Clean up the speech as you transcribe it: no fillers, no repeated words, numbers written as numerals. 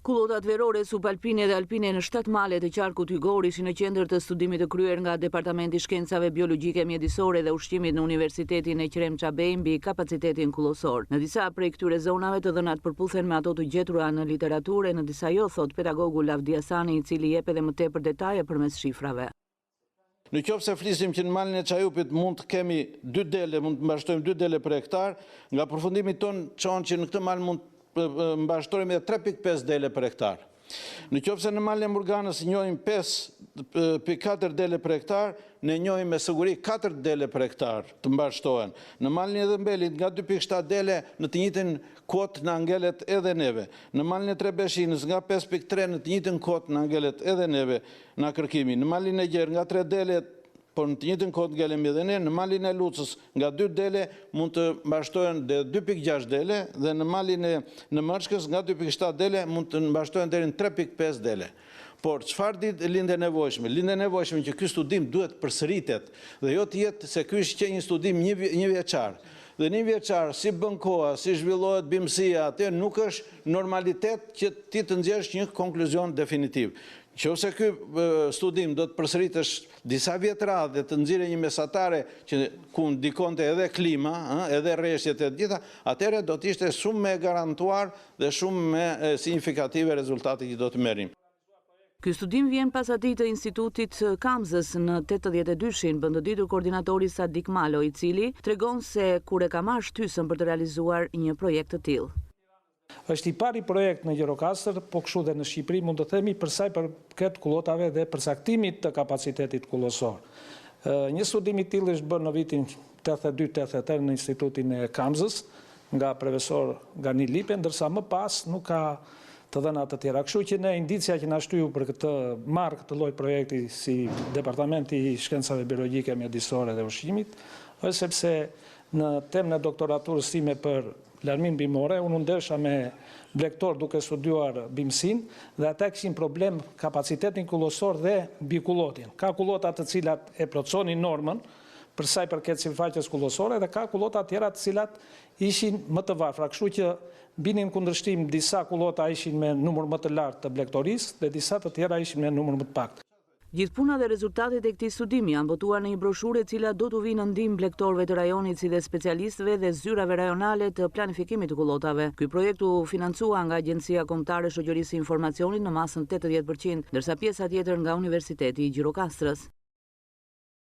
Kullotat verore subalpine dhe alpine në 7 male të qarkut Hygor ishin në qendër të studimit të kryer nga Departamenti i Shkencave Biologjike Mjedisore dhe Ushqimit në Universitetin e Qrem Çabej mbi kapacitetin kullosor. Në disa prej këtyre zonave të dhënat përputhen me ato të gjetura në literaturë, në disa jo, thot pedagogu Lavdi Hasani, i cili jep edhe më tepër detaje përmes shifrave. Në qoftë se flisim që në malin e Çajupit mund të kemi 2 dele, mund të mbashtojmë 2 dele për hektar, nga përfundimi ton çon që në këtë mal mund mbashtojmë edhe 3.5 dele për hektar. Në qoftë se në malin e Murganës njohim 5.4 dele për hektar, ne njohim me siguri 4 dele për hektar të mbashtohen. Në malin e Dhëmbelit nga 2.7 dele në të njëjtin kot në angelet edhe neve. Në malin e Trebeshinës nga 5.3 në të njëjtin kot në angelet edhe neve na kërkimi. Në malin e Gjerë nga 3 dele, por në të njëjtin kohë ngelemi edhe ne. Në malin e Lucës nga 2 dele mund të mbashtohen deri 2.6 dele dhe në malin e në Mërçkës nga 2.7 dele mund të mbashtohen deri në 3.5 dele. Por çfarë lindë e nevojshme? Lindë e nevojshme që ky studim duhet përsëritet dhe jo të jetë se ky është një studim një vjeçar. Dhe një vjeçar, si bën koha, si zhvillohet bimësia, atë nuk është normalitet që ti të nxjerrësh një konkluzion definitiv. Nëse ky studim do të përsëritesh disa vjet radhë dhe të nxjerrë një mesatare që ku ndikonte edhe klima, edhe rreshtet e gjitha, atëherë do të ishte shumë më garantuar dhe shumë më signifikative rezultati që do të merrim. Ky studim vjen pas atij të Institutit Kamzës në 82-shin, bën të ditur koordinatori Sadik Malo, i cili tregon se kur e ka marrë shtysën për të realizuar një projekt të tillë. Është i pari projekt në Gjirokastër, po kështu dhe në Shqipëri mund të themi përsa i përket kullotave dhe përsaktimit të kapacitetit kullosor. Një studim i tillë është bërë në vitin 82-83 në Institutin e Kamzës nga profesor Gani Lipe, ndërsa më pas nuk ka të dhëna të tjera. Kështu që ne indicia që na shtyu për këtë këtë lloj projekti si Departamenti i Shkencave Biologjike Mjedisore dhe Ushqimit, është sepse në temën e doktoraturës time për larmin bimore, unë ndesha me blektor duke studiuar bimësin dhe ata kishin problem kapacitetin kullosor dhe bikullotin. Ka kullota të cilat e plotësonin normën për sa i përket sifaqes kullosore dhe ka kullota tjera të cilat ishin më të varfra. Kështu që binin kundërshtim disa kullota ishin me numër më të lartë të blektorisë dhe disa të tjera ishin me numër më të paktë. Gjithë puna dhe rezultatet e këtij studimi janë botuar në një broshurë e cila do t'u vinë në ndihmë blektorëve të rajonit si dhe specialistëve dhe zyrave rajonale të planifikimit të kullotave. Ky projekt u financua nga Agjencia Kombëtare e Shoqërisë së Informacionit në masën 80%, ndërsa pjesa tjetër nga Universiteti i Gjirokastrës.